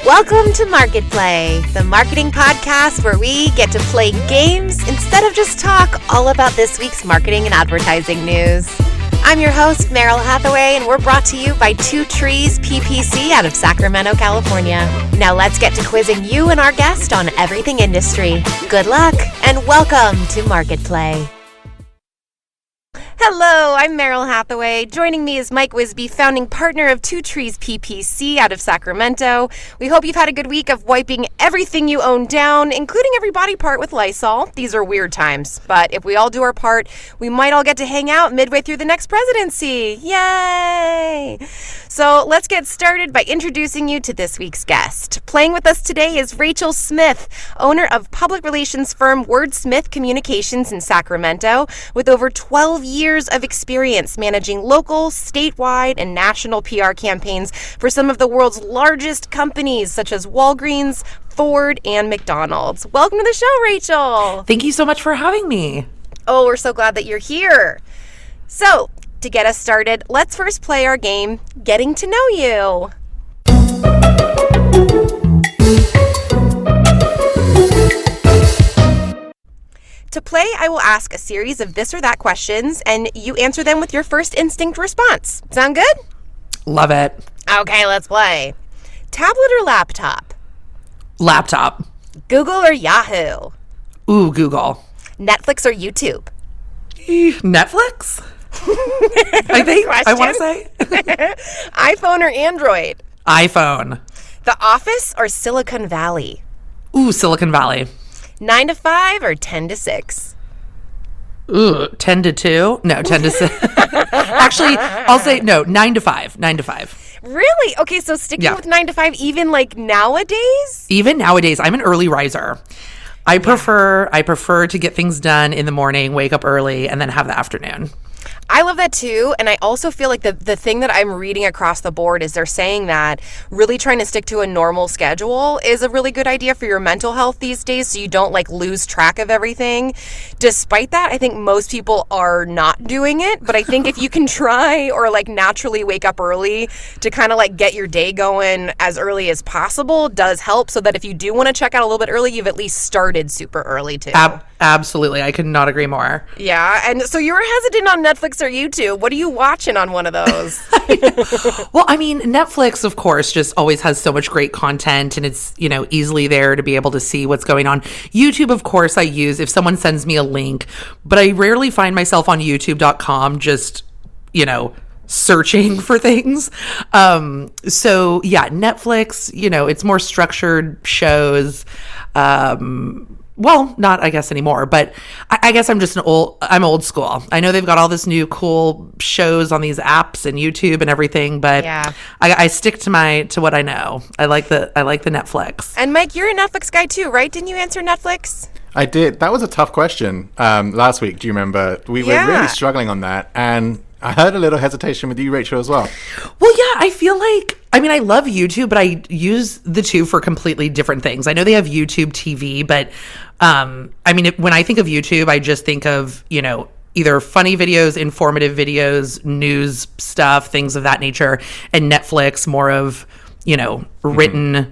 Welcome to MarketPlay, the marketing podcast where we get to play games instead of just talk all about this week's marketing and advertising news. I'm your host, Meryl Hathaway, and we're brought to you by Two Trees PPC out of Sacramento, California. Now let's get to quizzing you and our guest on everything industry. Good luck, and welcome to MarketPlay. Hello, I'm Meryl Hathaway. Joining me is Mike Wisby, founding partner of Two Trees PPC out of Sacramento. We hope you've had a good week of wiping everything you own down, including every body part with Lysol. These are weird times, but if we all do our part, we might all get to hang out midway through the next presidency. Yay! So let's get started by introducing you to this week's guest. Playing with us today is Rachel Smith, owner of public relations firm Wordsmith Communications in Sacramento, with over 12 years of experience managing local, statewide, and national PR campaigns for some of the world's largest companies, such as Walgreens, Ford, and McDonald's. Welcome to the show, Rachel. Thank you so much for having me. Oh, we're so glad that you're here. So, to get us started, let's first play our game, Getting to Know You. To play, I will ask a series of this or that questions, and you answer them with your first instinct response. Sound good? Love it. Okay, let's play. Tablet or laptop? Laptop. Google or Yahoo? Ooh, Google. Netflix or YouTube? Netflix? I think. I want to say. iPhone or Android? iPhone. The Office or Silicon Valley? Ooh, Silicon Valley. 9 to 5 or 10 to 6? Ooh, 10 to 2? No, 10 to 6. Actually, I'll say no, 9 to 5. 9 to 5. Really? Okay, so sticking with 9 to 5 even like nowadays? Even nowadays, I'm an early riser. I prefer to get things done in the morning, wake up early, and then have the afternoon. I love that too, and I also feel like the thing that I'm reading across the board is they're saying that really trying to stick to a normal schedule is a really good idea for your mental health these days, so you don't like lose track of everything. Despite that, I think most people are not doing it, but I think if you can try or like naturally wake up early to kind of like get your day going as early as possible does help, so that if you do want to check out a little bit early, you've at least started super early too. Absolutely. I could not agree more. Yeah, and so you were hesitant on Netflix or YouTube. What are you watching on one of those? Well, I mean, Netflix, of course, just always has so much great content, and it's, easily there to be able to see what's going on. YouTube, of course, I use if someone sends me a link, but I rarely find myself on youtube.com just, searching for things. So yeah, Netflix, it's more structured shows. Well, not I guess anymore, but I guess I'm just I'm old school. I know they've got all this new cool shows on these apps and YouTube and everything, but yeah. I stick to what I know. I like the Netflix. And Mike, you're a Netflix guy too, right? Didn't you answer Netflix? I did. That was a tough question last week. Do you remember? We were really struggling on that, and I heard a little hesitation with you, Rachel, as well. Well, yeah, I feel like, I love YouTube, but I use the two for completely different things. I know they have YouTube TV, but when I think of YouTube, I just think of, either funny videos, informative videos, news stuff, things of that nature, and Netflix, more of, written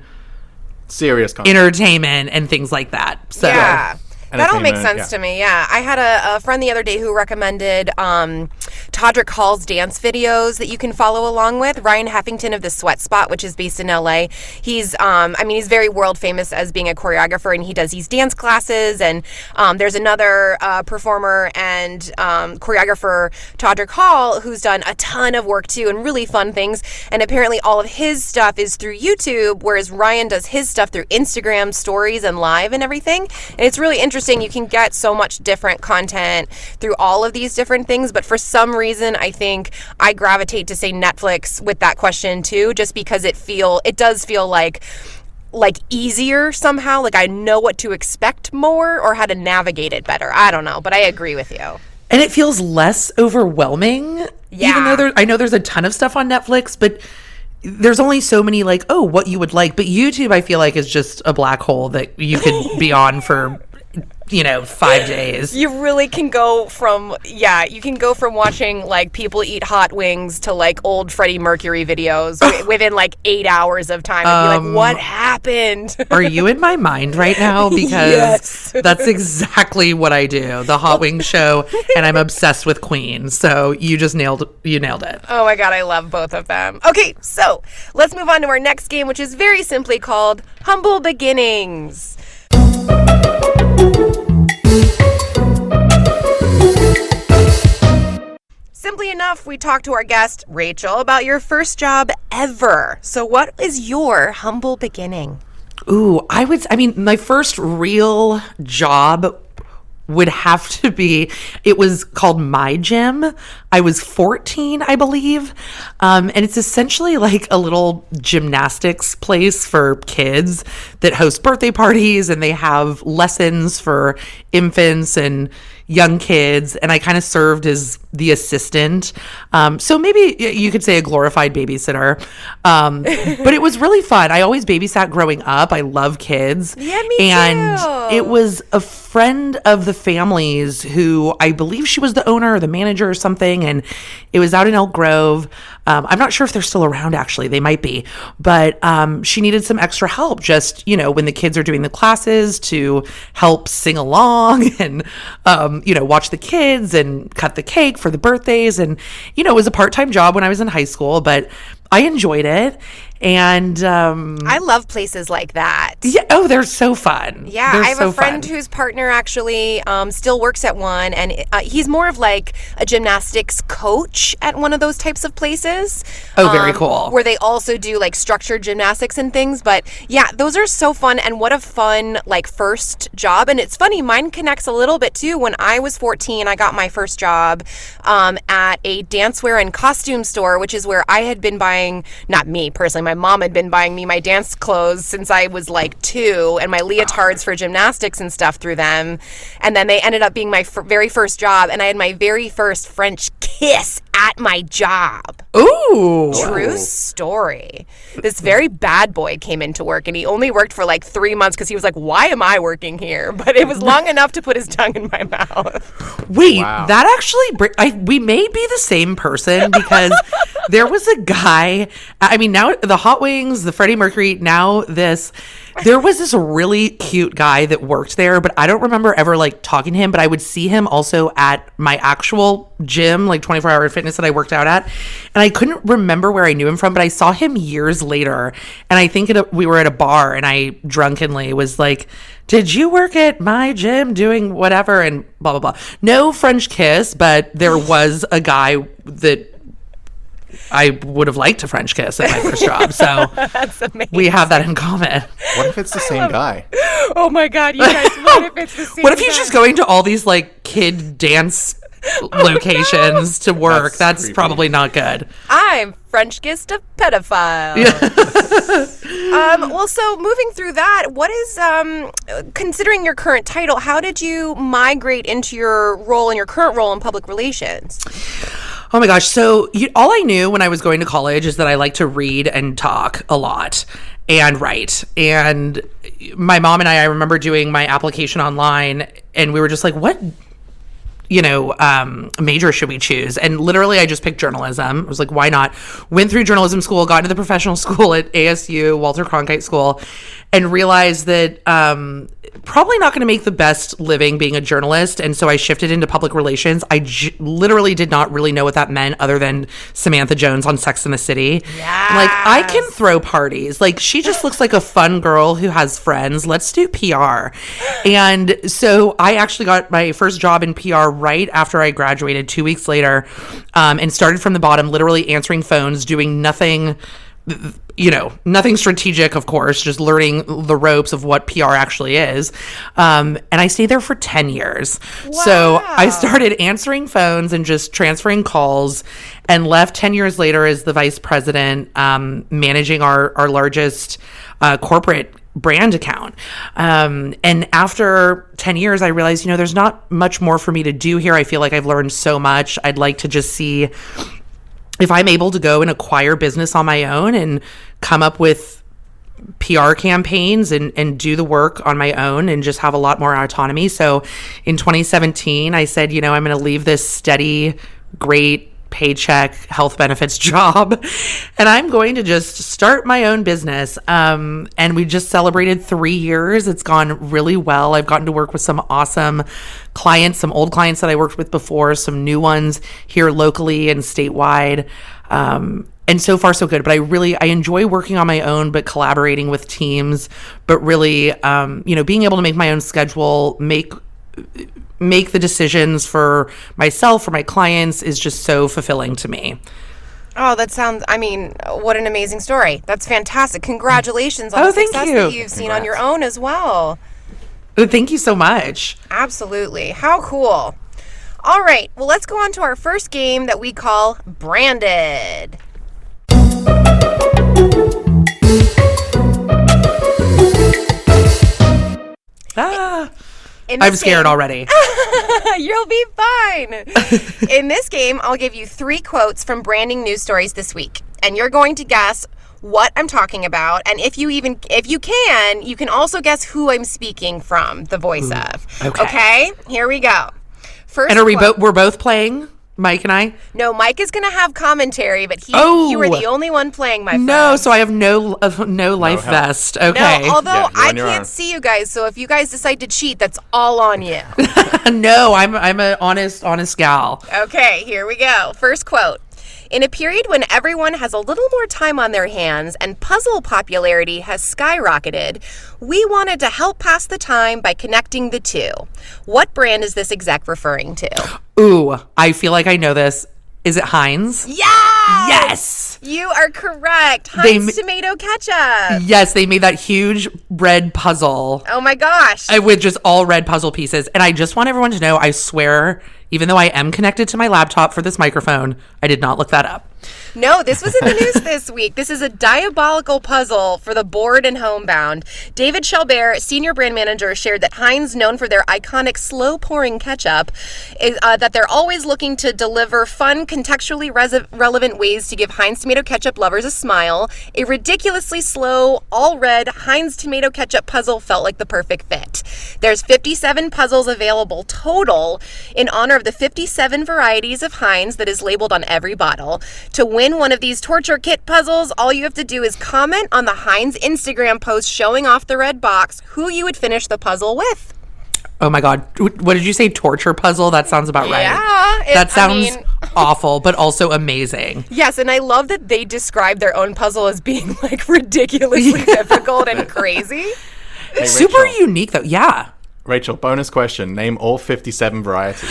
serious content, entertainment and things like that. So yeah. That all makes sense to me, yeah. I had a friend the other day who recommended Todrick Hall's dance videos that you can follow along with. Ryan Heffington of The Sweat Spot, which is based in LA. He's, he's very world famous as being a choreographer, and he does these dance classes. And there's another performer and choreographer, Todrick Hall, who's done a ton of work too and really fun things. And apparently all of his stuff is through YouTube, whereas Ryan does his stuff through Instagram stories and live and everything. And it's really interesting. You can get so much different content through all of these different things, but for some reason I think I gravitate to say Netflix with that question too, just because it does feel like easier somehow, like I know what to expect more or how to navigate it better. I don't know, but I agree with you. And it feels less overwhelming. Yeah. Even though I know there's a ton of stuff on Netflix, but there's only so many what you would like. But YouTube, I feel like, is just a black hole that you could be on for 5 days. You really can go from watching like people eat hot wings to like old Freddie Mercury videos within like 8 hours of time and be like, what happened? Are you in my mind right now? Because Yes. that's exactly what I do. The hot wing show, and I'm obsessed with Queen. So you nailed it. Oh my God, I love both of them. Okay, so let's move on to our next game, which is very simply called Humble Beginnings. Simply enough, we talked to our guest, Rachel, about your first job ever. So what is your humble beginning? Ooh, my first real job would have to be, it was called My Gym. I was 14, I believe. And it's essentially like a little gymnastics place for kids that host birthday parties, and they have lessons for infants and young kids, and I kind of served as the assistant. So maybe you could say a glorified babysitter. But it was really fun. I always babysat growing up. I love kids. Yeah, me and too. It was a friend of the family's who I believe she was the owner or the manager or something, and it was out in Elk Grove. I'm not sure if they're still around, actually. They might be. But she needed some extra help just, when the kids are doing the classes, to help sing along and, watch the kids and cut the cake for the birthdays. And, it was a part-time job when I was in high school, but I enjoyed it. And I love places like that. yeah, oh, they're so fun. Yeah, They're I have so a friend fun. whose partner actually still works at one, and he's more of like a gymnastics coach at one of those types of places. Oh, very cool. Where they also do like structured gymnastics and things. But yeah, those are so fun, and what a fun like first job. And it's funny, mine connects a little bit too. When I was 14, I got my first job at a dancewear and costume store, which is where I had been buying, not me personally, my mom had been buying me my dance clothes since I was like 2, and my leotards for gymnastics and stuff through them. And then they ended up being my very first job, and I had my very first French kiss at my job. Ooh. True story. This very bad boy came into work, and he only worked for like 3 months because he was like, why am I working here? But it was long enough to put his tongue in my mouth. Wait, Wow. that actually, we may be the same person, because there was a guy, now the hot wings, the Freddie Mercury, now this, there was this really cute guy that worked there, but I don't remember ever like talking to him, but I would see him also at my actual gym, like 24-hour fitness that I worked out at. And I couldn't remember where I knew him from, but I saw him years later. And I think we were at a bar, and I drunkenly was like, did you work at my gym doing whatever? And blah, blah, blah. No French kiss, but there was a guy that I would have liked to French kiss at my first job. So That's amazing. we have that in common. What if it's the same guy? Oh my God, you guys, what if it's the same What if he's guy? just going to all these like kid dance locations to work? That's creepy. probably not good. I'm French kissed a pedophile. Well, so moving through that, what is, considering your current title, how did you migrate into your role in your current role in public relations? Oh my gosh. So all I knew when I was going to college is that I like to read and talk a lot and write. And my mom and I remember doing my application online, and we were just like, what major should we choose? And literally I just picked journalism. I was like, why not? Went through journalism school, got into the professional school at ASU, Walter Cronkite School, and realized that probably not going to make the best living being a journalist. And so I shifted into public relations. I literally did not really know what that meant, other than Samantha Jones on Sex and the City. Yes. Like, I can throw parties. Like, she just looks like a fun girl who has friends. Let's do PR. And so I actually got my first job in PR right after I graduated 2 weeks later, and started from the bottom, literally answering phones, doing nothing nothing strategic, of course, just learning the ropes of what PR actually is. And I stayed there for 10 years. So I started answering phones and just transferring calls, and left 10 years later as the vice president, managing our largest corporate brand account. And after 10 years, I realized, there's not much more for me to do here. I feel like I've learned so much. I'd like to just see if I'm able to go and acquire business on my own and come up with PR campaigns and do the work on my own and just have a lot more autonomy. So in 2017, I said, I'm going to leave this steady, great paycheck health benefits job and I'm going to just start my own business. And we just celebrated 3 years. It's gone really well. I've gotten to work with some awesome clients, some old clients that I worked with before, some new ones here locally and statewide. And so far so good, but I enjoy working on my own, but collaborating with teams, but really, being able to make my own schedule, make the decisions for myself, for my clients is just so fulfilling to me. Oh, what an amazing story. That's fantastic. Congratulations on the success that you've seen on your own as well. Thank you so much. Absolutely. How cool. All right. Well, let's go on to our first game that we call Branded. I'm scared already. You'll be fine. In this game, I'll give you 3 quotes from branding news stories this week, and you're going to guess what I'm talking about. And if you can also guess who I'm speaking from, the voice of. Okay? Here we go. First, and we're both playing? Mike and I? No, Mike is going to have commentary, but you were the only one playing, my friend. No, so I have no life vest. Okay. No, although I can't see you guys, so if you guys decide to cheat, that's all on you. No, I'm an honest gal. Okay, here we go. First quote. In a period when everyone has a little more time on their hands and puzzle popularity has skyrocketed, we wanted to help pass the time by connecting the two. What brand is this exec referring to? Ooh, I feel like I know this. Is it Heinz? Yes! You are correct. Heinz tomato ketchup. Yes, they made that huge red puzzle. Oh my gosh. With just all red puzzle pieces. And I just want everyone to know, I swear, even though I am connected to my laptop for this microphone, I did not look that up. No, this was in the news this week. This is a diabolical puzzle for the bored and homebound. David Shelbert, senior brand manager, shared that Heinz, known for their iconic slow-pouring ketchup, is that they're always looking to deliver fun, contextually relevant ways to give Heinz tomato ketchup lovers a smile. A ridiculously slow, all-red Heinz tomato ketchup puzzle felt like the perfect fit. There's 57 puzzles available total in honor of the 57 varieties of Heinz that is labeled on every bottle. To win one of these torture kit puzzles, all you have to do is comment on the Heinz Instagram post showing off the red box who you would finish the puzzle with. Oh my God. What did you say? Torture puzzle? That sounds about right. Yeah. That sounds awful, but also amazing. Yes, and I love that they describe their own puzzle as being like ridiculously difficult and crazy. Hey, super unique though. Yeah. Rachel, bonus question. Name all 57 varieties.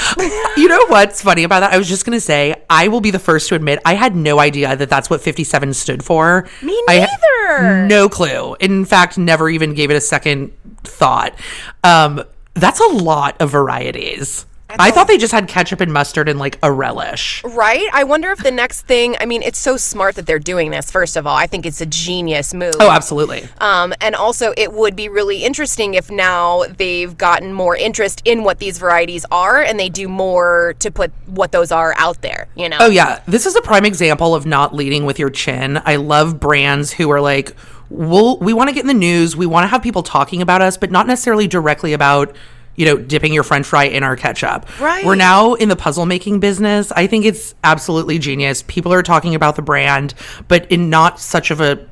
You know what's funny about that? I was just going to say, I will be the first to admit, I had no idea that that's what 57 stood for. Me neither. No clue. In fact, never even gave it a second thought. That's a lot of varieties. I thought they just had ketchup and mustard and like a relish. Right? I wonder if the next thing, it's so smart that they're doing this, first of all. I think it's a genius move. Oh, absolutely. And also it would be really interesting if now they've gotten more interest in what these varieties are and they do more to put what those are out there, Oh, yeah. This is a prime example of not leading with your chin. I love brands who are like, we want to get in the news. We want to have people talking about us, but not necessarily directly about dipping your French fry in our ketchup. Right. We're now in the puzzle making business. I think it's absolutely genius. People are talking about the brand, but in not such of a,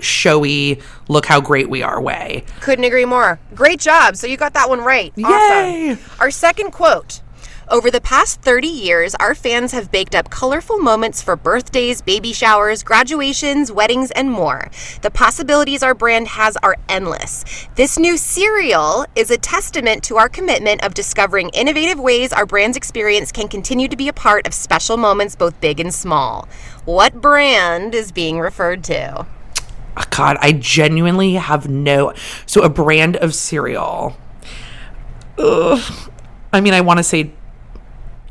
showy, look how great we are way. Couldn't agree more. Great job. So you got that one right. Yay! Awesome. Our second quote. Over the past 30 years, our fans have baked up colorful moments for birthdays, baby showers, graduations, weddings, and more. The possibilities our brand has are endless. This new cereal is a testament to our commitment of discovering innovative ways our brand's experience can continue to be a part of special moments, both big and small. What brand is being referred to? God, I genuinely have So a brand of cereal. Ugh. I want to say...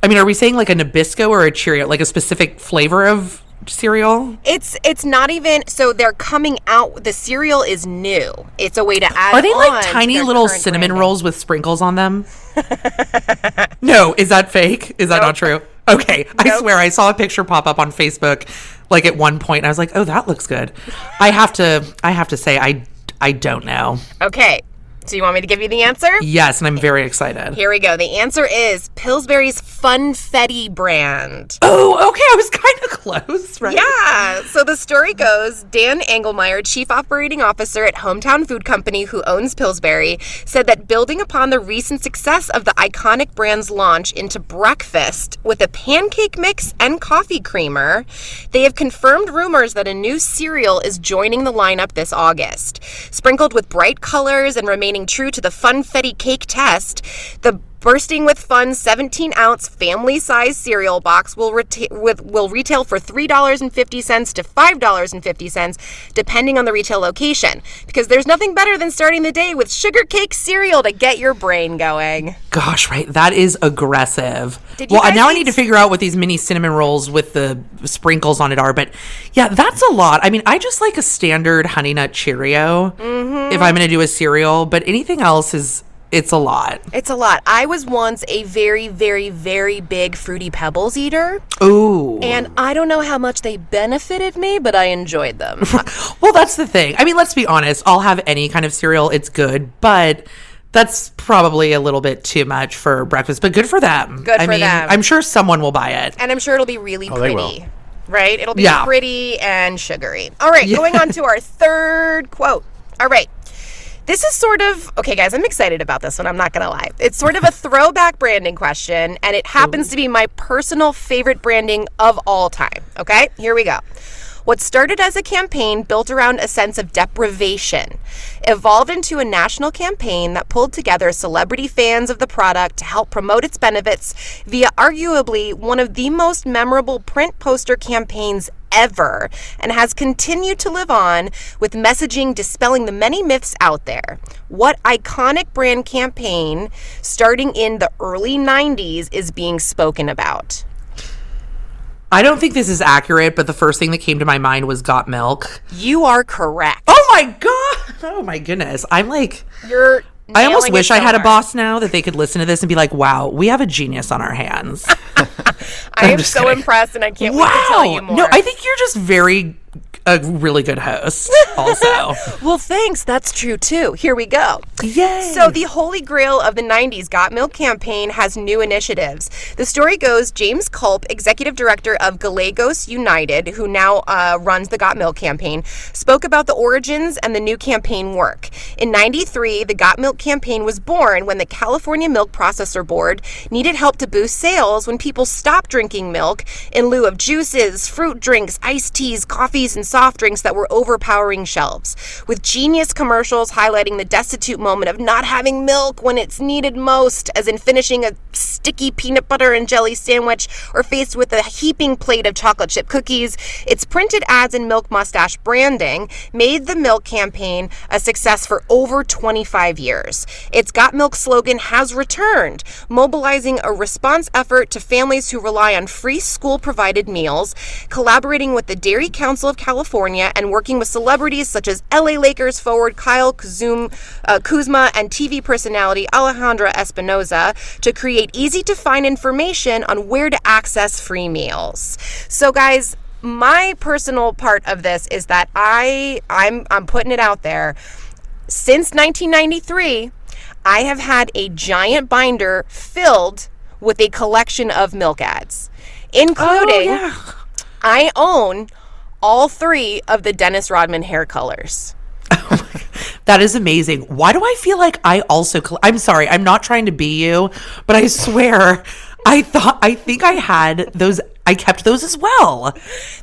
are we saying like a Nabisco or a Cheerio, like a specific flavor of cereal? It's not even, so they're coming out, the cereal is new. It's a way to add. Are they like tiny little cinnamon rolls with sprinkles on them? No, is that fake? Is that not true? Okay, nope. I swear I saw a picture pop up on Facebook like at one point and I was like, oh, that looks good. I have to say I I don't know. Okay. So you want me to give you the answer? Yes, and I'm very excited. Here we go. The answer is Pillsbury's Funfetti brand. Oh, okay. I was kind of close, right? Yeah. So the story goes, Dan Engelmeyer, Chief Operating Officer at Hometown Food Company who owns Pillsbury, said that building upon the recent success of the iconic brand's launch into breakfast with a pancake mix and coffee creamer, they have confirmed rumors that a new cereal is joining the lineup this August. Sprinkled with bright colors and remaining true to the Funfetti cake test, the Bursting with Fun 17-ounce family-size cereal box will retail for $3.50 to $5.50, depending on the retail location. Because there's nothing better than starting the day with sugar cake cereal to get your brain going. Gosh, right. That is aggressive. Now I need to figure out what these mini cinnamon rolls with the sprinkles on it are. But yeah, that's a lot. I mean, I just like a standard Honey Nut Cheerio if I'm going to do a cereal. But anything else it's a lot. It's a lot. I was once a very, very, very big Fruity Pebbles eater. Ooh. And I don't know how much they benefited me, but I enjoyed them. Well, that's the thing. I mean, let's be honest. I'll have any kind of cereal. It's good. But that's probably a little bit too much for breakfast. But good for them. Good for them. I'm sure someone will buy it. And I'm sure it'll be really They pretty. will. Right? It'll be pretty and sugary. All right, going on to our third quote. All right. This is sort of, okay, guys, I'm excited about this one. I'm not going to lie. It's sort of a throwback branding question, and it happens to be my personal favorite branding of all time. Okay, here we go. What started as a campaign built around a sense of deprivation evolved into a national campaign that pulled together celebrity fans of the product to help promote its benefits via arguably one of the most memorable print poster campaigns ever, and has continued to live on with messaging dispelling the many myths out there. What iconic brand campaign starting in the early 90s is being spoken about? I don't think this is accurate, but the first thing that came to my mind was Got Milk. You are correct. Oh my God. Oh my goodness. I'm like, I almost wish I had a boss now that they could listen to this and be like, wow, we have a genius on our hands. I am so impressed, and I can't wait to tell you more. No, I think you're just a really good host also. Well, thanks. That's true, too. Here we go. Yay. So the holy grail of the 90s Got Milk campaign has new initiatives. The story goes, James Culp, executive director of Gallegos United, who now runs the Got Milk campaign, spoke about the origins and the new campaign work. In 93, the Got Milk campaign was born when the California Milk Processor Board needed help to boost sales when people stopped drinking milk in lieu of juices, fruit drinks, iced teas, coffees, and soft drinks that were overpowering shelves, with genius commercials highlighting the destitute moment of not having milk when it's needed most, as in finishing a sticky peanut butter and jelly sandwich or faced with a heaping plate of chocolate chip cookies. Its printed ads and milk mustache branding made the milk campaign a success for over 25 years. Its Got Milk slogan has returned, mobilizing a response effort to families who rely on free school-provided meals, collaborating with the Dairy Council of California, and working with celebrities such as LA Lakers forward Kyle Kuzma and TV personality Alejandra Espinoza to create easy-to-find information on where to access free meals. So, guys, my personal part of this is that I'm putting it out there. Since 1993, I have had a giant binder filled with a collection of milk ads, including I own all 3 of the Dennis Rodman hair colors. That is amazing. Why do I feel like I also I'm sorry, I'm not trying to be you, but I swear I think I had those. I kept those as well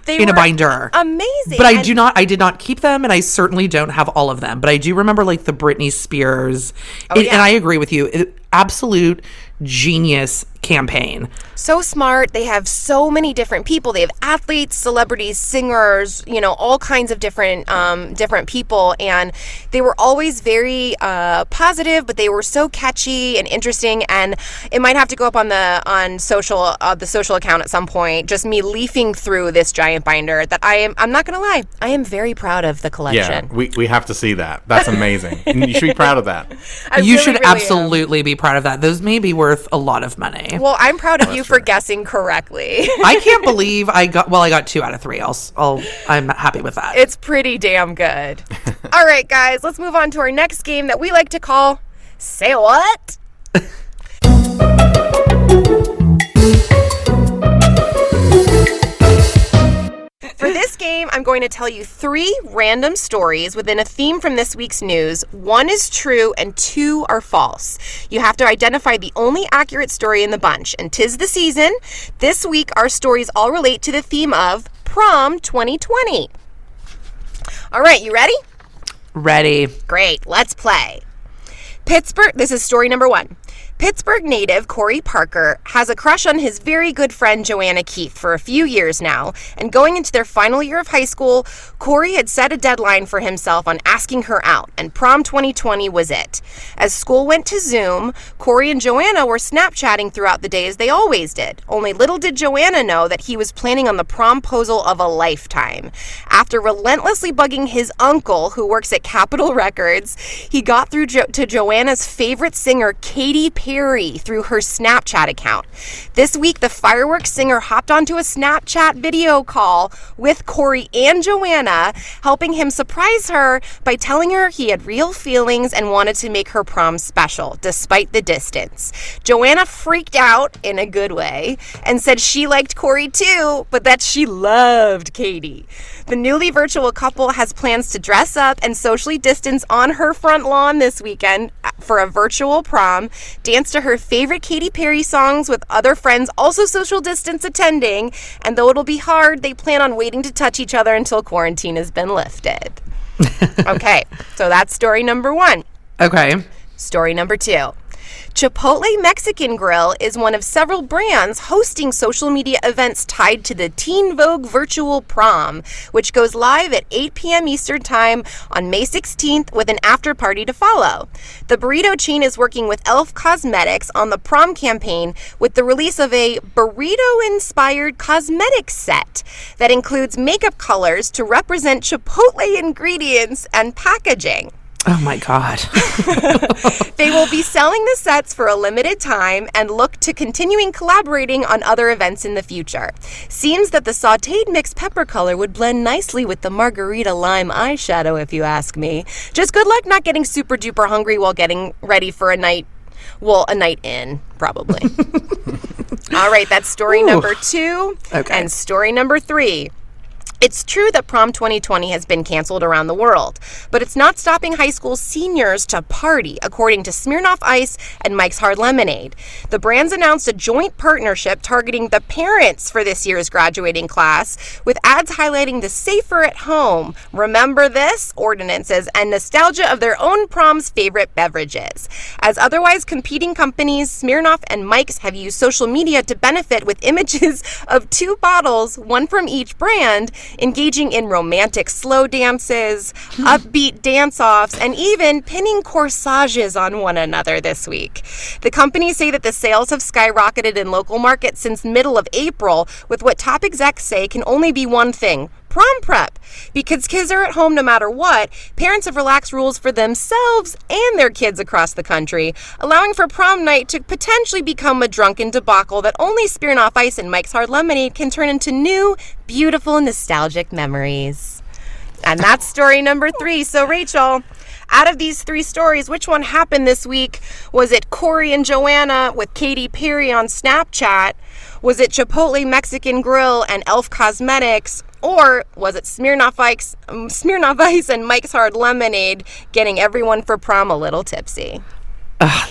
in a binder. Amazing. But I did not keep them, and I certainly don't have all of them. But I do remember like the Britney Spears. And I agree with you. Absolute genius campaign. So smart. They have so many different people. They have athletes, celebrities, singers, all kinds of different people, and they were always very positive, but they were so catchy and interesting. And it might have to go up on the social account at some point, just me leafing through this giant binder that I'm not gonna lie, I am very proud of the collection. Yeah, we have to see that. That's amazing. And you should be proud of that. You should absolutely be proud of that. Those may be worth a lot of money. Well, I'm proud of you for guessing correctly. I can't believe I got 2 out of 3. I'm happy with that. It's pretty damn good. All right, guys, let's move on to our next game that we like to call Say What? For this game, I'm going to tell you 3 random stories within a theme from this week's news. 1 is true and 2 are false. You have to identify the only accurate story in the bunch. And 'tis the season. This week, our stories all relate to the theme of Prom 2020. All right, you ready? Ready. Great, let's play. Pittsburgh, this is story number 1. Pittsburgh native Corey Parker has a crush on his very good friend Joanna Keith for a few years now, and going into their final year of high school, Corey had set a deadline for himself on asking her out, and Prom 2020 was it. As school went to Zoom, Corey and Joanna were Snapchatting throughout the day as they always did. Only little did Joanna know that he was planning on the promposal of a lifetime. After relentlessly bugging his uncle, who works at Capitol Records, he got through to Joanna's favorite singer, Katy Perry, through her Snapchat account. This week, the fireworks singer hopped onto a Snapchat video call with Corey and Joanna, helping him surprise her by telling her he had real feelings and wanted to make her prom special, despite the distance. Joanna freaked out in a good way and said she liked Corey too, but that she loved Katy. The newly virtual couple has plans to dress up and socially distance on her front lawn this weekend for a virtual prom, dance to her favorite Katy Perry songs with other friends also social distance attending, and though it'll be hard, they plan on waiting to touch each other until quarantine has been lifted. Okay, so that's story number 1. Okay. Story number 2. Chipotle Mexican Grill is one of several brands hosting social media events tied to the Teen Vogue Virtual Prom, which goes live at 8 p.m. Eastern Time on May 16th with an after party to follow. The burrito chain is working with Elf Cosmetics on the prom campaign with the release of a burrito-inspired cosmetics set that includes makeup colors to represent Chipotle ingredients and packaging. Oh my God. They will be selling the sets for a limited time and look to continuing collaborating on other events in the future. Seems that the sauteed mixed pepper color would blend nicely with the margarita lime eyeshadow, if you ask me. Just good luck not getting super duper hungry while getting ready for a night in, probably. All right, that's story number 2. Okay. And story number 3. It's true that Prom 2020 has been canceled around the world, but it's not stopping high school seniors to party, according to Smirnoff Ice and Mike's Hard Lemonade. The brands announced a joint partnership targeting the parents for this year's graduating class, with ads highlighting the safer at home, remember this ordinances, and nostalgia of their own prom's favorite beverages. As otherwise competing companies, Smirnoff and Mike's have used social media to benefit with images of 2 bottles, one from each brand, engaging in romantic slow dances, upbeat dance-offs, and even pinning corsages on one another this week. The companies say that the sales have skyrocketed in local markets since middle of April, with what top execs say can only be one thing: prom prep. Because kids are at home no matter what, parents have relaxed rules for themselves and their kids across the country, allowing for prom night to potentially become a drunken debacle that only Smirnoff Ice and Mike's Hard Lemonade can turn into new, beautiful, nostalgic memories. And that's story number 3. So, Rachel, out of these 3 stories, which one happened this week? Was it Corey and Joanna with Katy Perry on Snapchat? Was it Chipotle Mexican Grill and Elf Cosmetics? Or was it Smirnoff Ice and Mike's Hard Lemonade getting everyone for prom a little tipsy?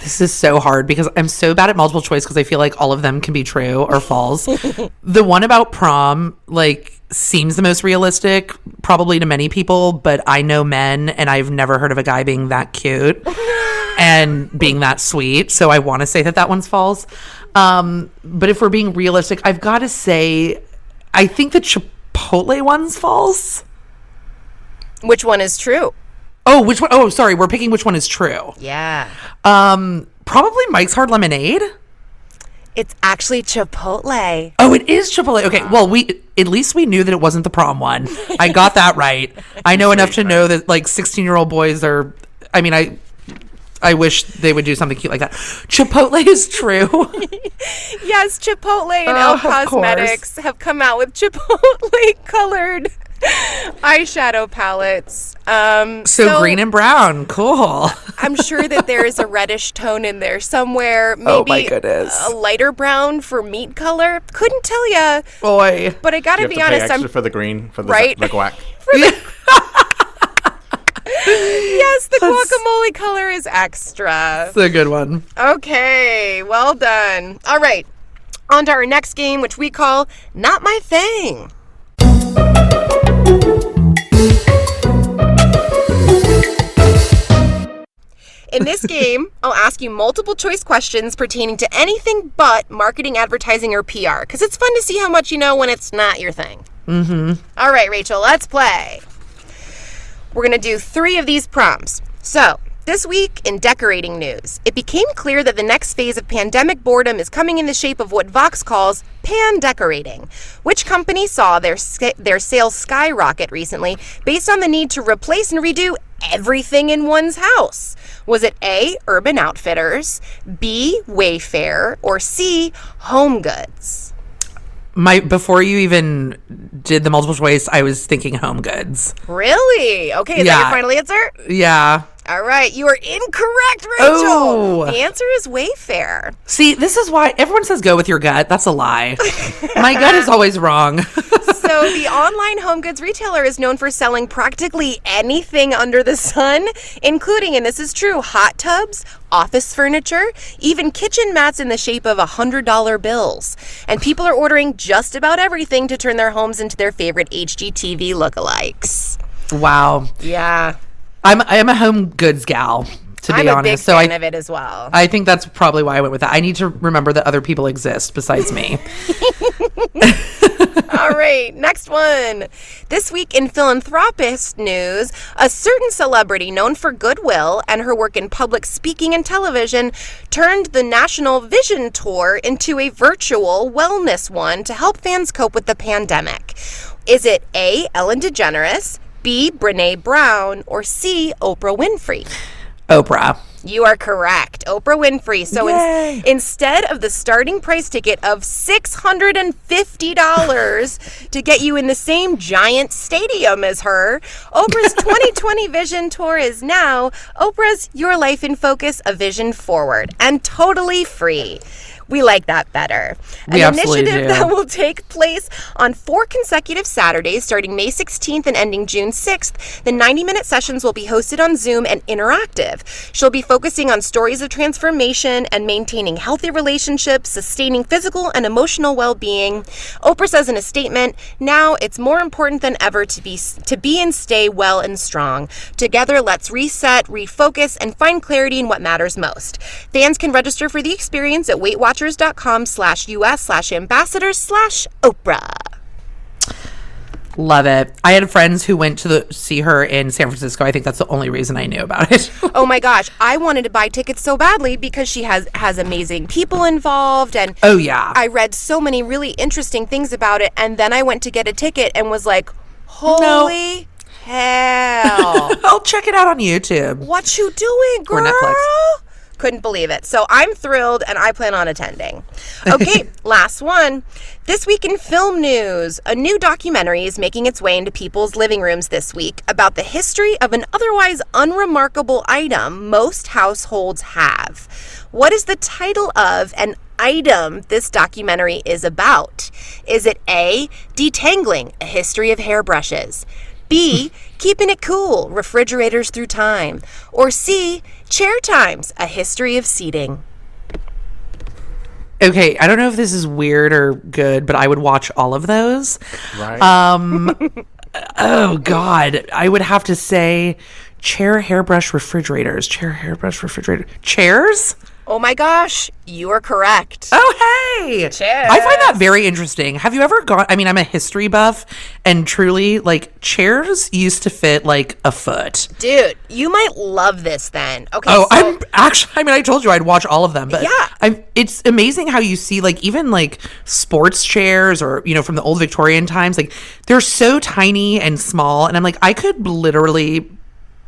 This is so hard because I'm so bad at multiple choice because I feel like all of them can be true or false. The one about prom, seems the most realistic probably to many people, but I know men and I've never heard of a guy being that cute and being that sweet. So I want to say that one's false. But if we're being realistic, I've got to say, I think the Chipotle one's false. Which one is true? Oh, which one? Oh, sorry. We're picking which one is true. Yeah. Probably Mike's Hard Lemonade. It's actually Chipotle. Oh, it is Chipotle. Okay. Well, at least we knew that it wasn't the prom one. I got that right. I know enough to know that 16-year-old boys are, I wish they would do something cute like that. Chipotle is true. Yes, Chipotle and Elf Cosmetics have come out with Chipotle colored Eyeshadow palettes. So green and brown. Cool. I'm sure that there is a reddish tone in there somewhere. Maybe oh my goodness. A lighter brown for meat color. Couldn't tell ya. Boy. But I gotta be honest. I'm for the green, for the, right? the guac. Yes, the guacamole color is extra. It's a good one. Okay, well done. All right, on to our next game, which we call Not My Thing. In this game, I'll ask you multiple choice questions pertaining to anything but marketing, advertising, or PR, because it's fun to see how much you know when it's not your thing. Mm-hmm. All right, Rachel, let's play. We're going to do 3 of these prompts. So, this week in decorating news, it became clear that the next phase of pandemic boredom is coming in the shape of what Vox calls pan-decorating. Which company saw their sales skyrocket recently based on the need to replace and redo everything in one's house? Was it A, Urban Outfitters, B, Wayfair, or C, Home Goods? Before you even did the multiple choice, I was thinking Home Goods. Really? Okay, is that your final answer? Yeah. All right, you are incorrect, Rachel. Oh. The answer is Wayfair. See, this is why everyone says go with your gut. That's a lie. My gut is always wrong. So the online home goods retailer is known for selling practically anything under the sun, including, and this is true, hot tubs, office furniture, even kitchen mats in the shape of $100 bills. And people are ordering just about everything to turn their homes into their favorite HGTV lookalikes. Wow. Yeah. I am a home goods gal, to be honest. I'm a big fan of it as well. I think that's probably why I went with that. I need to remember that other people exist besides me. All right, next one. This week in philanthropist news, a certain celebrity known for goodwill and her work in public speaking and television turned the National Vision Tour into a virtual wellness one to help fans cope with the pandemic. Is it A, Ellen DeGeneres, B, Brené Brown, or C, Oprah Winfrey? Oprah. You are correct. Oprah Winfrey. So instead of the starting price ticket of $650 to get you in the same giant stadium as her, Oprah's 2020 Vision Tour is now Oprah's Your Life in Focus, A Vision Forward, and totally free. We like that better. We An absolutely initiative do. that will take place on 4 consecutive Saturdays starting May 16th and ending June 6th. The 90-minute sessions will be hosted on Zoom and interactive. She'll be focusing on stories of transformation and maintaining healthy relationships, sustaining physical and emotional well-being. Oprah says in a statement, "Now it's more important than ever to be and stay well and strong. Together, let's reset, refocus, and find clarity in what matters most." Fans can register for the experience at weightwatchers.com/US/ambassadors/Oprah. Love it. I had friends who went to see her in San Francisco. I think that's the only reason I knew about it. Oh my gosh, I wanted to buy tickets so badly because she has amazing people involved, and oh yeah, I read so many really interesting things about it, and then I went to get a ticket and was like, holy hell. I'll check it out on YouTube. What you doing, girl? Or Netflix. Couldn't believe it. So I'm thrilled, and I plan on attending. Okay, last one. This week in film news, a new documentary is making its way into people's living rooms this week about the history of an otherwise unremarkable item most households have. What is the title of an item this documentary is about? Is it A, Detangling, a history of hairbrushes? B, Keeping It Cool, refrigerators through time? Or C, Chair Times, a history of seating? Okay, I don't know if this is weird or good, but I would watch all of those. Right. Oh God, I would have to say chair, hairbrush, refrigerators. Chair, hairbrush, refrigerator. Chairs? Oh my gosh, you are correct. Oh, hey. Chairs. I find that very interesting. Have you ever gone, I mean, I'm a history buff, and truly, like, chairs used to fit, like, a foot. Dude, you might love this then. Okay. Oh, I'm actually, I mean, I told you I'd watch all of them, but yeah. It's amazing how you see, like, even, like, sports chairs or, you know, from the old Victorian times, like, they're so tiny and small, and I'm like, I could literally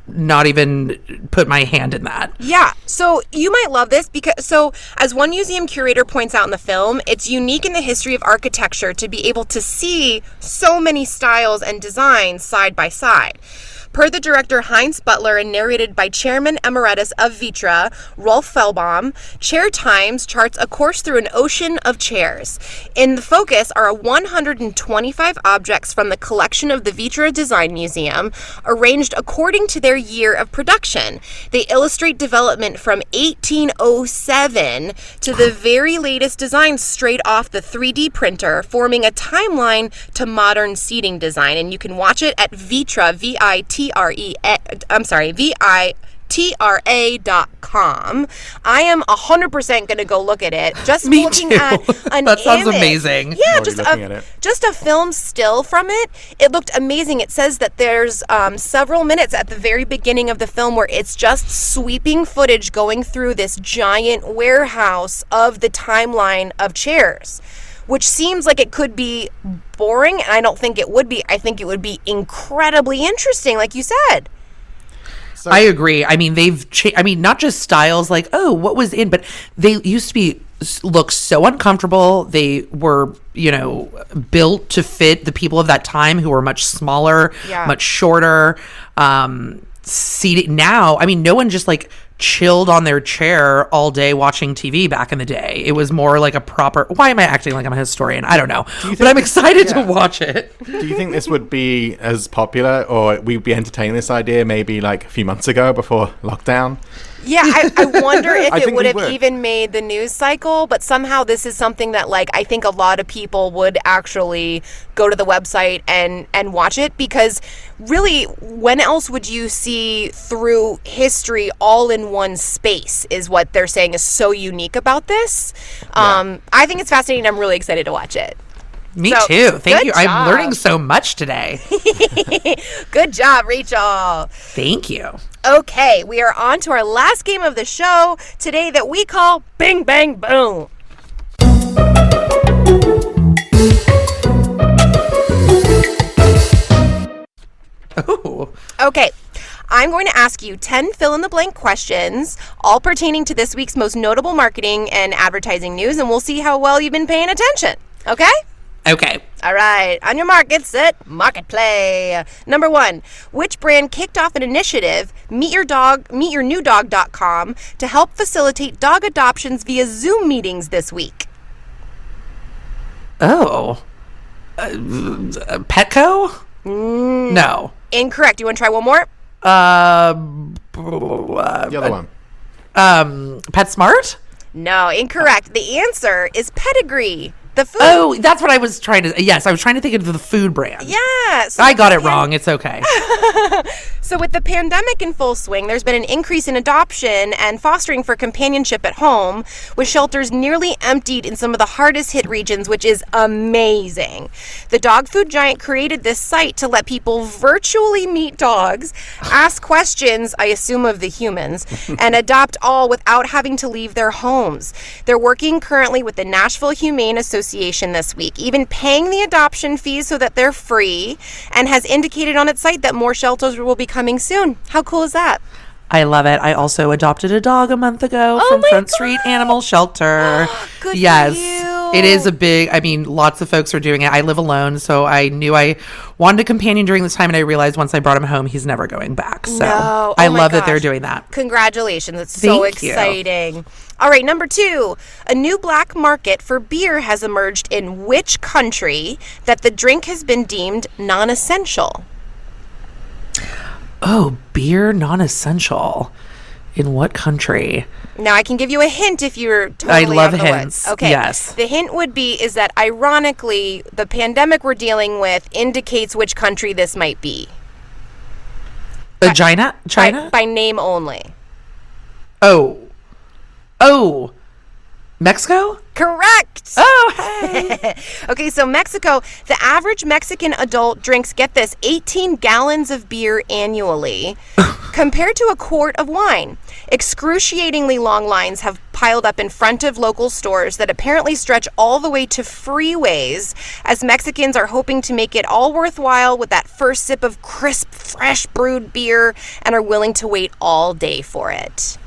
not even put my hand in that. Yeah, so you might love this because, as one museum curator points out in the film, it's unique in the history of architecture to be able to see so many styles and designs side by side. Per the director Heinz Butler and narrated by Chairman Emeritus of Vitra, Rolf Fellbaum, Chair Times charts a course through an ocean of chairs. In the focus are 125 objects from the collection of the Vitra Design Museum, arranged according to their year of production. They illustrate development from 1807 to the very latest designs straight off the 3D printer, forming a timeline to modern seating design. And you can watch it at Vitra, VITRA.com. I am 100% going to go look at it. Just Me looking too. at an That sounds image. amazing. Yeah, Already just a film still from it. It looked amazing. It says that there's several minutes at the very beginning of the film where it's just sweeping footage going through this giant warehouse of the timeline of chairs, which seems like it could be boring, and I don't think it would be. I think it would be incredibly interesting, like you said. So, I agree. I mean, not just styles like, oh, what was in, but they used to look so uncomfortable. They were, built to fit the people of that time who were much smaller, much shorter. Seated now, I mean, no one just like chilled on their chair all day watching TV back in the day. It was more like a proper. Why am I acting like I'm a historian? I don't know, but I'm excited to watch it. Do you think this would be as popular, or we'd be entertaining this idea maybe like a few months ago before lockdown? Yeah, I wonder if it would have would. even made the news cycle, but somehow this is something that, like, I think a lot of people would actually go to the website and watch it, because really, when else would you see through history all in one space is what they're saying is so unique about this. I think it's fascinating. I'm really excited to watch it. Me too. Thank you. Job. I'm learning so much today. Good job, Rachel. Thank you. Okay, we are on to our last game of the show today that we call Bing Bang Boom. Oh. Okay, I'm going to ask you 10 fill-in-the-blank questions, all pertaining to this week's most notable marketing and advertising news, and we'll see how well you've been paying attention. Okay? Okay. All right, on your mark, get set, MarketPlay. Number 1, which brand kicked off an initiative, meetyournewdog.com, to help facilitate dog adoptions via Zoom meetings this week? Oh. Petco? No. Incorrect. You want to try one more? The other one. PetSmart? No, incorrect. The answer is Pedigree. The food. Oh, that's what I was trying to. Yes, I was trying to think of the food brand. Yeah. So I got it wrong. It's okay. So with the pandemic in full swing, there's been an increase in adoption and fostering for companionship at home, with shelters nearly emptied in some of the hardest hit regions, which is amazing. The dog food giant created this site to let people virtually meet dogs, ask questions, I assume of the humans, and adopt all without having to leave their homes. They're working currently with the Nashville Humane Association this week, even paying the adoption fees so that they're free, and has indicated on its site that more shelters will be coming soon. How cool is that? I love it. I also adopted a dog a month ago from Front Street Animal Shelter. Good yes. for you. It is a big, lots of folks are doing it. I live alone, so I knew I wanted a companion during this time, and I realized once I brought him home, he's never going back. So No. I Oh my love that they're gosh. doing that. Congratulations. It's so Thank you. exciting. All right, number 2. A new black market for beer has emerged in which country that the drink has been deemed non-essential? Oh, beer non-essential. In what country? Now, I can give you a hint if you're totally I love out of the hints. woods. Okay. Yes. The hint would be is that ironically, the pandemic we're dealing with indicates which country this might be. China? By name only. Oh. Mexico? Correct. Oh, hey. Okay, so Mexico, the average Mexican adult drinks, get this, 18 gallons of beer annually compared to a quart of wine. Excruciatingly long lines have piled up in front of local stores that apparently stretch all the way to freeways, as Mexicans are hoping to make it all worthwhile with that first sip of crisp, fresh brewed beer and are willing to wait all day for it.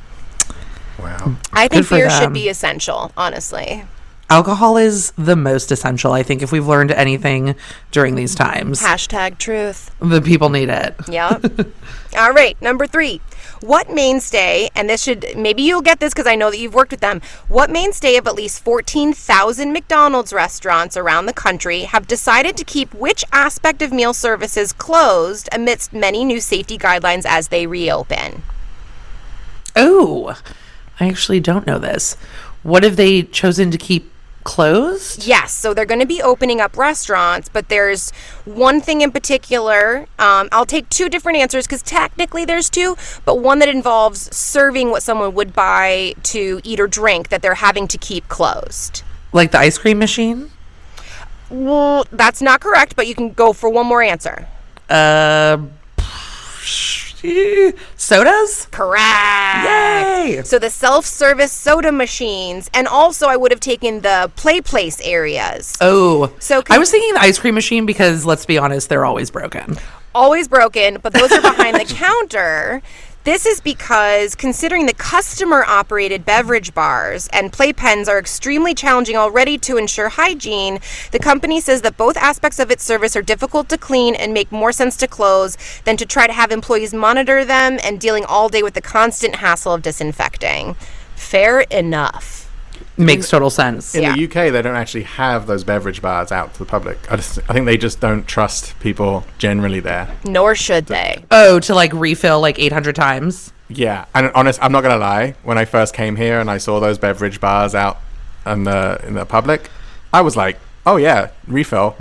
Wow. I think beer them. should be essential, honestly. Alcohol is the most essential, I think, if we've learned anything during these times. Hashtag truth. The people need it. Yep. All right, number 3. What mainstay, and this should, maybe you'll get this because I know that you've worked with them, what mainstay of at least 14,000 McDonald's restaurants around the country have decided to keep which aspect of meal services closed amidst many new safety guidelines as they reopen? Oh, I actually don't know this. What have they chosen to keep closed? Yes, so they're going to be opening up restaurants, but there's one thing in particular. I'll take 2 different answers because technically there's 2, but one that involves serving what someone would buy to eat or drink that they're having to keep closed. Like the ice cream machine? Well, that's not correct, but you can go for one more answer. Sodas? Correct. Yay! So the self-service soda machines, and also I would have taken the play place areas. Oh, So I was thinking the ice cream machine because, let's be honest, they're always broken. Always broken, but those are behind the counter. This is because considering the customer-operated beverage bars and playpens are extremely challenging already to ensure hygiene, the company says that both aspects of its service are difficult to clean and make more sense to close than to try to have employees monitor them and dealing all day with the constant hassle of disinfecting. Fair enough. Makes total sense. In Yeah. the UK, they don't actually have those beverage bars out to the public. I think they just don't trust people generally there. Nor should they. Oh, to like refill like 800 times? Yeah, and I'm not gonna lie. When I first came here and I saw those beverage bars out in the public, I was like, "Oh yeah, refill."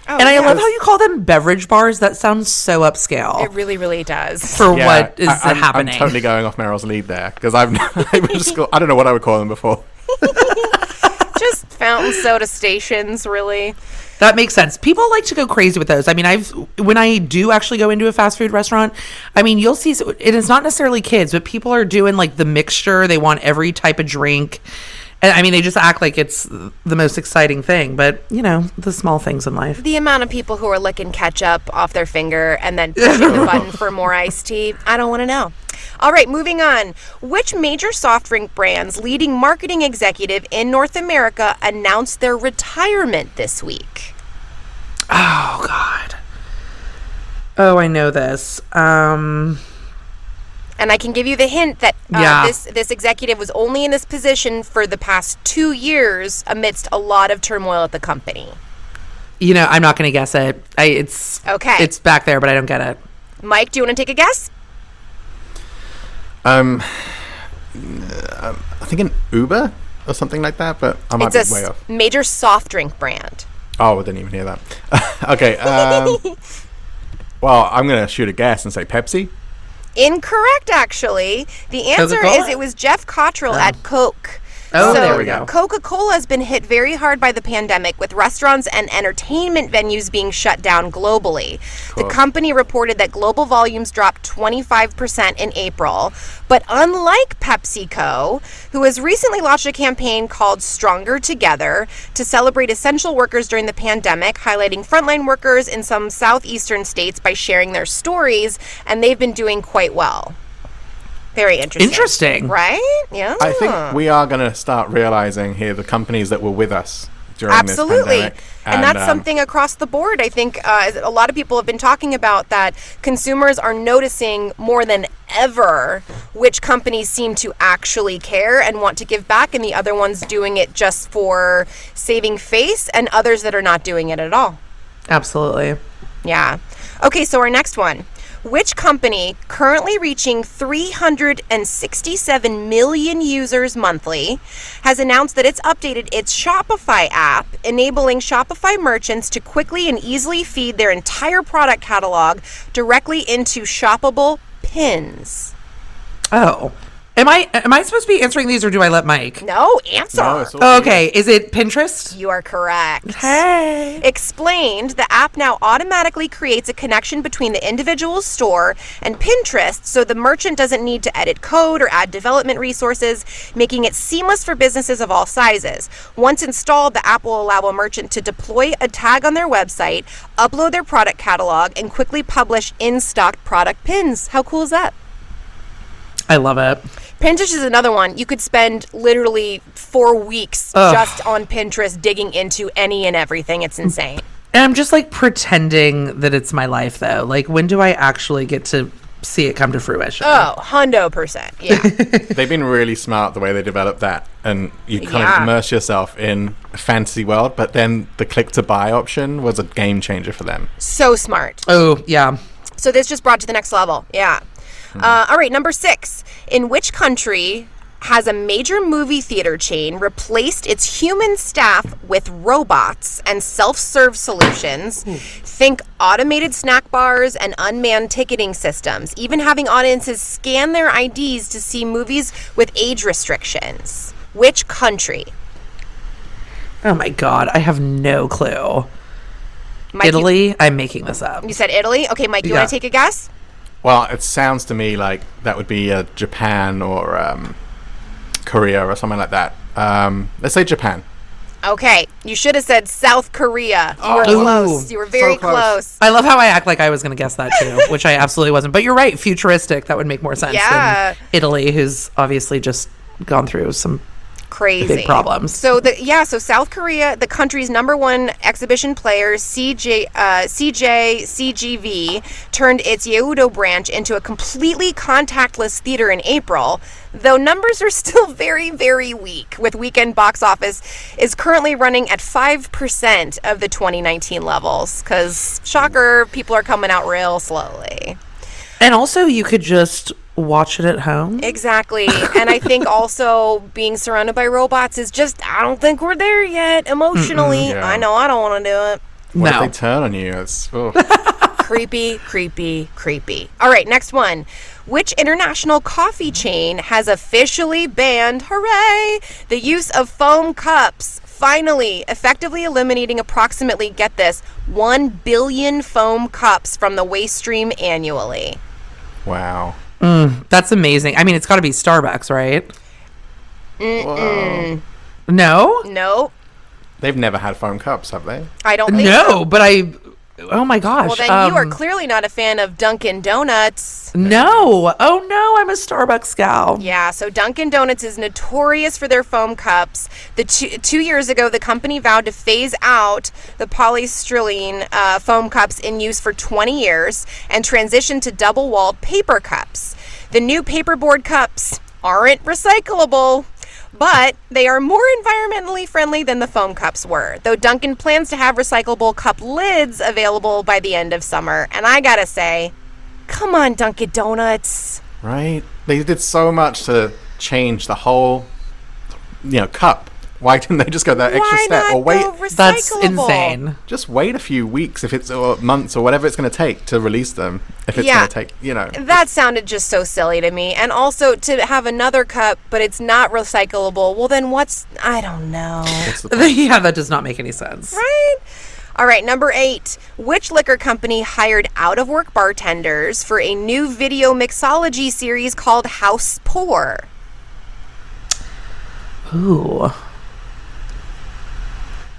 And I love how you call them beverage bars. That sounds so upscale. It really, really does. For Yeah, what is I'm happening. totally going off Meryl's lead there because I don't know what I would call them before. Just fountain soda stations, really. That makes sense. People like to go crazy with those. I mean, when I do actually go into a fast food restaurant, I mean, you'll see, it is not necessarily kids, but people are doing like the mixture. They want every type of drink. And I mean, they just act like it's the most exciting thing, but you know, the small things in life. The amount of people who are licking ketchup off their finger and then pushing the button for more iced tea, I don't want to know. All right, moving on. Which major soft drink brand's leading marketing executive in North America announced their retirement this week? Oh, God. Oh, I know this. And I can give you the hint that Yeah. this executive was only in this position for the past 2 years amidst a lot of turmoil at the company. You know, I'm not going to guess it. It's Okay. It's back there, but I don't get it. Mike, do you want to take a guess? I think an Uber or something like that, but I might It's be a way off. major soft drink brand. Oh, I didn't even hear that. Okay. Well, I'm gonna shoot a guess and say Pepsi. Incorrect, actually. The answer Coca-Cola? is it was Jeff Cottrell at Coke. Oh, So there we go. Coca-Cola has been hit very hard by the pandemic, with restaurants and entertainment venues being shut down globally. The company reported that global volumes dropped 25% in April. But unlike PepsiCo, who has recently launched a campaign called Stronger Together to celebrate essential workers during the pandemic, highlighting frontline workers in some southeastern states by sharing their stories, and they've been doing quite well. Very interesting. Interesting. Right? Yeah. I think we are gonna start realizing here the companies that were with us during Absolutely. this pandemic. And that's something across the board. I think a lot of people have been talking about that consumers are noticing more than ever which companies seem to actually care and want to give back, and the other ones doing it just for saving face, and others that are not doing it at all. Absolutely. Yeah. Okay, so our next one. Which company, currently reaching 367 million users monthly, has announced that it's updated its Shopify app, enabling Shopify merchants to quickly and easily feed their entire product catalog directly into shoppable pins? Oh, Am I supposed to be answering these, or do I let Mike? No, answer. No, it's all Okay, is it Pinterest? You are correct. Hey. Explained, the app now automatically creates a connection between the individual store and Pinterest, so the merchant doesn't need to edit code or add development resources, making it seamless for businesses of all sizes. Once installed, the app will allow a merchant to deploy a tag on their website, upload their product catalog, and quickly publish in-stock product pins. How cool is that? I love it. Pinterest is another one. You could spend literally 4 weeks just on Pinterest digging into any and everything. It's insane. And I'm just like pretending that it's my life, though. Like, when do I actually get to see it come to fruition? Oh, 100%. Yeah. They've been really smart the way they developed that, and you kind of immerse yourself in a fantasy world, but then the click to buy option was a game changer for them. So smart. Oh, yeah. So this just brought to the next level. Yeah. All right, number 6. In which country has a major movie theater chain replaced its human staff with robots and self-serve solutions? Think automated snack bars and unmanned ticketing systems, even having audiences scan their IDs to see movies with age restrictions. Which country? Oh, my God. I have no clue. Mike, Italy? I'm making this up. You said Italy? Okay, Mike, you want to take a guess? Well, it sounds to me like that would be Japan or Korea or something like that. Let's say Japan. Okay, you should have said South Korea. You were close. You were very so close. close. I love how I act like I was going to guess that too, which I absolutely wasn't. But you're right, futuristic. That would make more sense than Italy, who's obviously just gone through some crazy big problems. So so South Korea, the country's #1 exhibition player, CGV, turned its Yeouido branch into a completely contactless theater in April, though numbers are still very, very weak, with weekend box office is currently running at 5% of the 2019 levels, because, shocker, people are coming out real slowly. And also, you could just watch it at home. Exactly. And I think also being surrounded by robots is just, I don't think we're there yet emotionally. Yeah. I know I don't want to do it. What No. if they turn on you? It's Creepy, creepy, creepy. All right, next one. Which international coffee chain has officially banned, hooray, the use of foam cups? Finally, effectively eliminating approximately, get this, 1 billion foam cups from the waste stream annually. wow. That's amazing. I mean, it's got to be Starbucks, right? Whoa. No? Nope. They've never had foam cups, have they? I don't think so. No, but oh my gosh. Well, then you are clearly not a fan of Dunkin' Donuts. No. Oh no, I'm a Starbucks gal. Yeah, so Dunkin' Donuts is notorious for their foam cups. Two years ago, the company vowed to phase out the polystyrene foam cups in use for 20 years and transition to double-walled paper cups. The new paperboard cups aren't recyclable, but they are more environmentally friendly than the foam cups were, though Dunkin' plans to have recyclable cup lids available by the end of summer. And I gotta say, come on, Dunkin' Donuts. Right? They did so much to change the whole, cup. Why didn't they just go that extra Why step not or wait? go recyclable? That's insane. Just wait a few weeks if it's or months or whatever it's going to take to release them. If it's going to take, That sounded just so silly to me. And also to have another cup, but it's not recyclable. Well, then I don't know. What's the point? Yeah, that does not make any sense. Right? All right, number 8. Which liquor company hired out-of-work bartenders for a new video mixology series called House Pour? Ooh.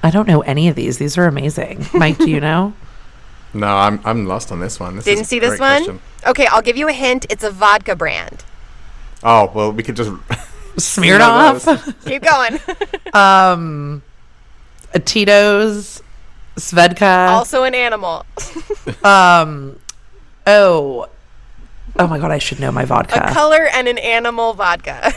I don't know any of these. These are amazing. Mike, do you know? No, I'm lost on this one. Didn't see this one? Question. Okay, I'll give you a hint. It's a vodka brand. Oh, well, we could just Smeared off. Keep going. Tito's, Svedka. Also an animal. Oh my God, I should know my vodka. A color and an animal vodka.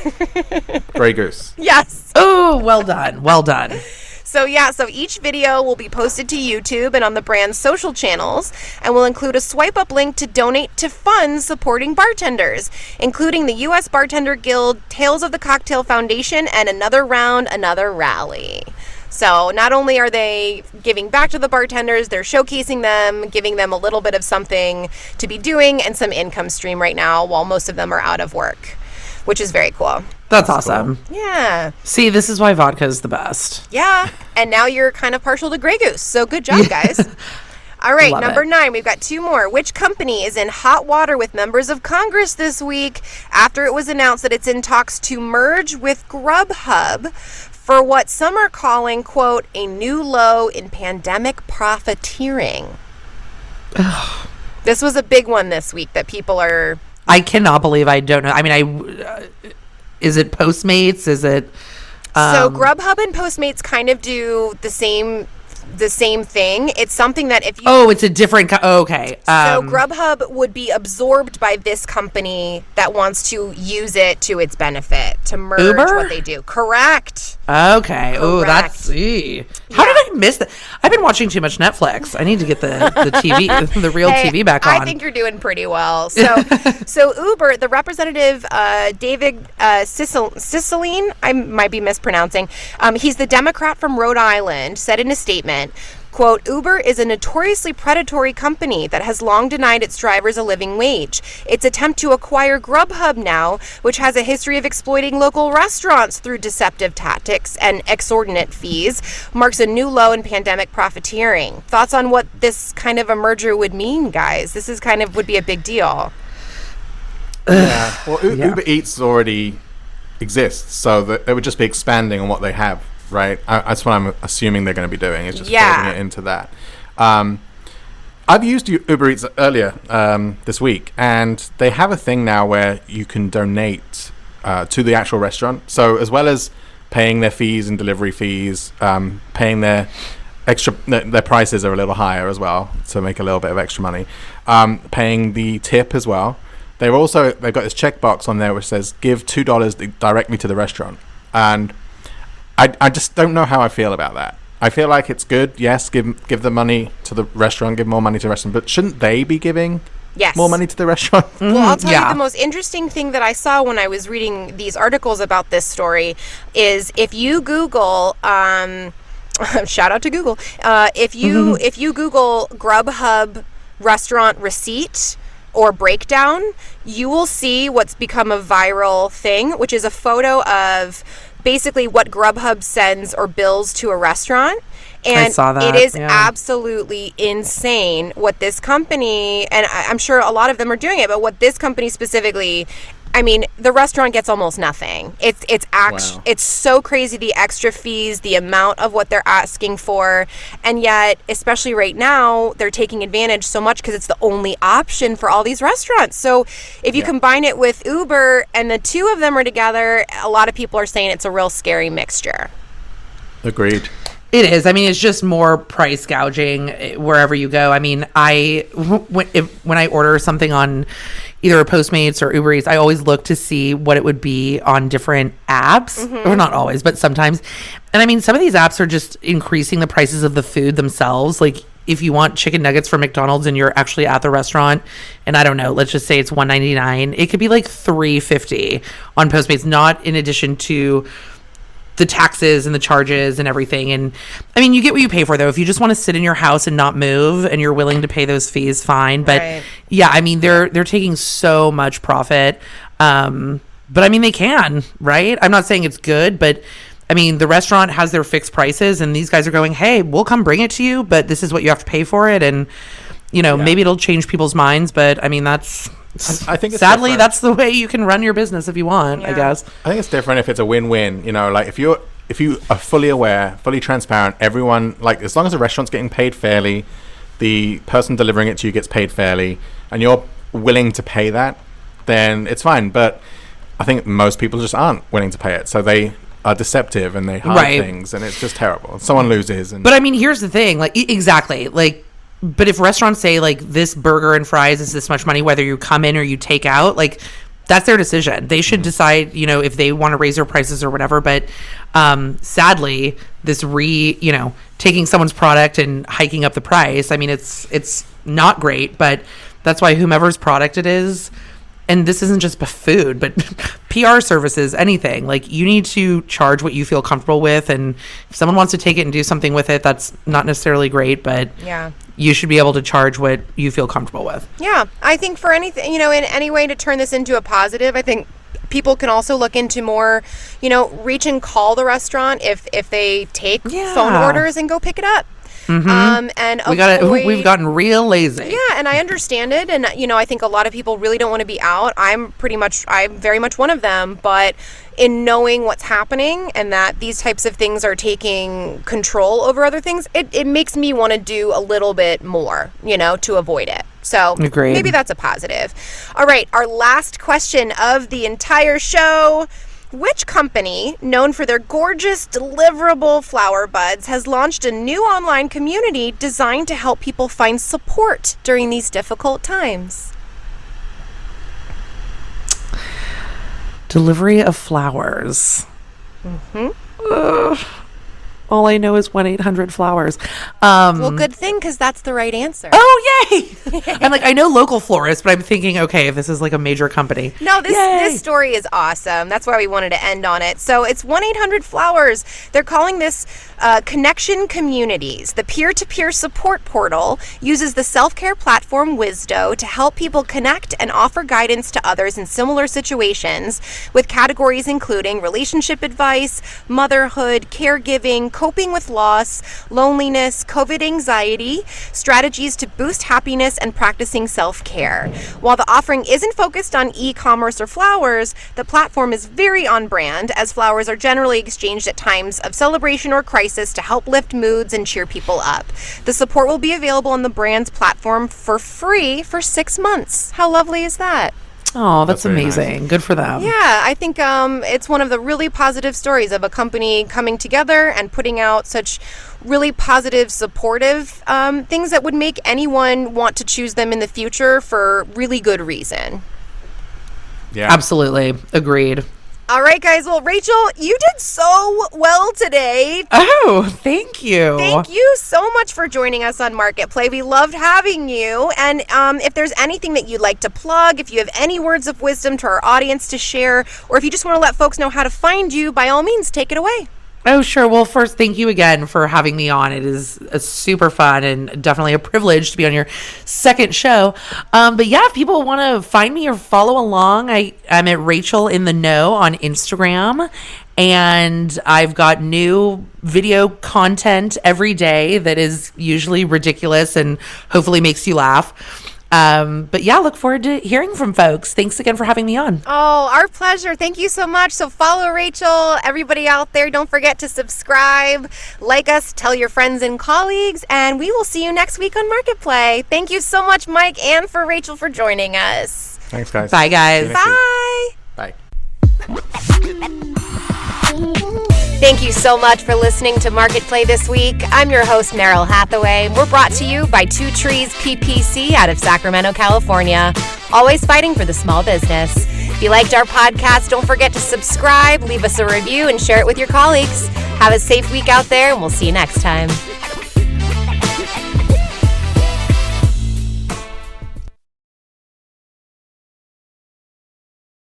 Grey Goose. Yes. Oh, well done. Well done. So each video will be posted to YouTube and on the brand's social channels and will include a swipe up link to donate to funds supporting bartenders, including the U.S. Bartender Guild, Tales of the Cocktail Foundation, and Another Round, Another Rally. So not only are they giving back to the bartenders, they're showcasing them, giving them a little bit of something to be doing and some income stream right now while most of them are out of work. which is very cool. That's awesome. Cool. Yeah. See, this is why vodka is the best. Yeah. And now you're kind of partial to Grey Goose. So good job, guys. All right, Love number it. 9, we've got 2 more. Which company is in hot water with members of Congress this week after it was announced that it's in talks to merge with Grubhub for what some are calling, quote, a new low in pandemic profiteering? This was a big one this week that people are... I cannot believe I don't know. I mean, is it Postmates? Is it... So Grubhub and Postmates kind of do the same thing. It's something that if you... Oh, it's a different... okay. So Grubhub would be absorbed by this company that wants to use it to its benefit, to merge Uber? what they do. Correct. Okay. Oh, Correct. that's... How did I miss that? I've been watching too much Netflix. I need to get the TV, the real TV back on. I think you're doing pretty well. So Uber, the representative, David Cicilline, I might be mispronouncing, he's the Democrat from Rhode Island, said in a statement, quote, Uber is a notoriously predatory company that has long denied its drivers a living wage. Its attempt to acquire Grubhub now, which has a history of exploiting local restaurants through deceptive tactics and exorbitant fees, marks a new low in pandemic profiteering. Thoughts on what this kind of a merger would mean, guys? This is kind of would be a big deal. Yeah. Well, Uber Eats already exists, so that they would just be expanding on what they have. Right, that's what I'm assuming they're going to be doing. Is just building it into that. I've used Uber Eats earlier this week, and they have a thing now where you can donate to the actual restaurant. So as well as paying their fees and delivery fees, paying their their prices are a little higher as well to make a little bit of extra money. Paying the tip as well. They've got this checkbox on there which says give $2 directly to the restaurant, and I just don't know how I feel about that. I feel like it's good, yes, give the money to the restaurant, give more money to the restaurant, but shouldn't they be giving more money to the restaurant? Well, I'll tell you the most interesting thing that I saw when I was reading these articles about this story is if you Google, shout out to Google, if you Google Grubhub restaurant receipt or breakdown, you will see what's become a viral thing, which is a photo of basically what Grubhub sends or bills to a restaurant. And I saw that, it is absolutely insane what this company, and I'm sure a lot of them are doing it, but what this company specifically, I mean, the restaurant gets almost nothing. It's so crazy, the extra fees, the amount of what they're asking for, and yet, especially right now, they're taking advantage so much because it's the only option for all these restaurants. So if you combine it with Uber and the two of them are together, a lot of people are saying it's a real scary mixture. Agreed. It is. I mean, it's just more price gouging wherever you go. I mean, when I order something on either a Postmates or Uber Eats, I always look to see what it would be on different apps, or not always, but sometimes. And I mean, some of these apps are just increasing the prices of the food themselves. Like if you want chicken nuggets from McDonald's and you're actually at the restaurant, and I don't know, let's just say it's $1.99, it could be like $3.50 on Postmates, not in addition to the taxes and the charges and everything. And I mean, you get what you pay for, though. If you just want to sit in your house and not move and you're willing to pay those fees, fine. But yeah, I mean, they're taking so much profit. But I mean, they can, right? I'm not saying it's good, but I mean, the restaurant has their fixed prices and these guys are going, hey, we'll come bring it to you, but this is what you have to pay for it. And, you know, maybe it'll change people's minds, but I mean, I think it's sadly different. That's the way you can run your business if you want, I guess. I think it's different if it's a win-win. You know, like if you are fully aware, fully transparent, everyone, like as long as the restaurant's getting paid fairly, the person delivering it to you gets paid fairly, and you're willing to pay that, then it's fine. But I think most people just aren't willing to pay it, so they are deceptive and they hide things, and it's just terrible. Someone loses. But I mean, here's the thing, like exactly, like. But if restaurants say, like, this burger and fries is this much money, whether you come in or you take out, like, that's their decision. They should decide, you know, if they want to raise their prices or whatever. But sadly, this taking someone's product and hiking up the price, I mean, it's not great. But that's why whomever's product it is, and this isn't just food, but PR services, anything, like you need to charge what you feel comfortable with. And if someone wants to take it and do something with it, that's not necessarily great, but you should be able to charge what you feel comfortable with. Yeah, I think for anything, you know, in any way to turn this into a positive, I think people can also look into more, reach and call the restaurant if they take phone orders and go pick it up. Mm-hmm. And we've gotten real lazy. Yeah, and I understand it, and I think a lot of people really don't want to be out. I'm very much one of them, but in knowing what's happening and that these types of things are taking control over other things, it makes me want to do a little bit more, to avoid it. So Agreed. Maybe that's a positive. All right, our last question of the entire show. Which company, known for their gorgeous deliverable flower buds, has launched a new online community designed to help people find support during these difficult times? Delivery of flowers. Mm-hmm. All I know is 1-800-Flowers. Well, good thing, because that's the right answer. Oh, yay! I'm like, I know local florists, but I'm thinking, okay, if this is like a major company. No, this story is awesome. That's why we wanted to end on it. So it's 1-800-Flowers. They're calling this Connection Communities. The peer-to-peer support portal uses the self-care platform Wisdo to help people connect and offer guidance to others in similar situations, with categories including relationship advice, motherhood, caregiving, coping with loss, loneliness, COVID anxiety, strategies to boost happiness, and practicing self-care. While the offering isn't focused on e-commerce or flowers, the platform is very on brand, as flowers are generally exchanged at times of celebration or crisis to help lift moods and cheer people up. The support will be available on the brand's platform for free for 6 months. How lovely is that? Oh, that's amazing. Nice. Good for them. Yeah, I think it's one of the really positive stories of a company coming together and putting out such really positive, supportive things that would make anyone want to choose them in the future for really good reason. Yeah. Absolutely. Agreed. All right, guys. Well, Rachel, you did so well today. Oh, thank you. Thank you so much for joining us on MarketPlay. We loved having you. And if there's anything that you'd like to plug, if you have any words of wisdom to our audience to share, or if you just want to let folks know how to find you, by all means, take it away. Oh, sure. Well, first, thank you again for having me on. It is super fun and definitely a privilege to be on your second show. But yeah, if people want to find me or follow along, I'm at Rachel in the Know on Instagram. And I've got new video content every day that is usually ridiculous and hopefully makes you laugh. But yeah, look forward to hearing from folks. Thanks again for having me on. Oh, our pleasure. Thank you so much. So follow Rachel. Everybody out there, don't forget to subscribe, like us, tell your friends and colleagues, and we will see you next week on MarketPlay. Thank you so much, Mike, and for Rachel for joining us. Thanks, guys. Bye, guys. Bye. Bye. Thank you so much for listening to MarketPlay this week. I'm your host, Meryl Hathaway. We're brought to you by Two Trees PPC out of Sacramento, California. Always fighting for the small business. If you liked our podcast, don't forget to subscribe, leave us a review, and share it with your colleagues. Have a safe week out there, and we'll see you next time.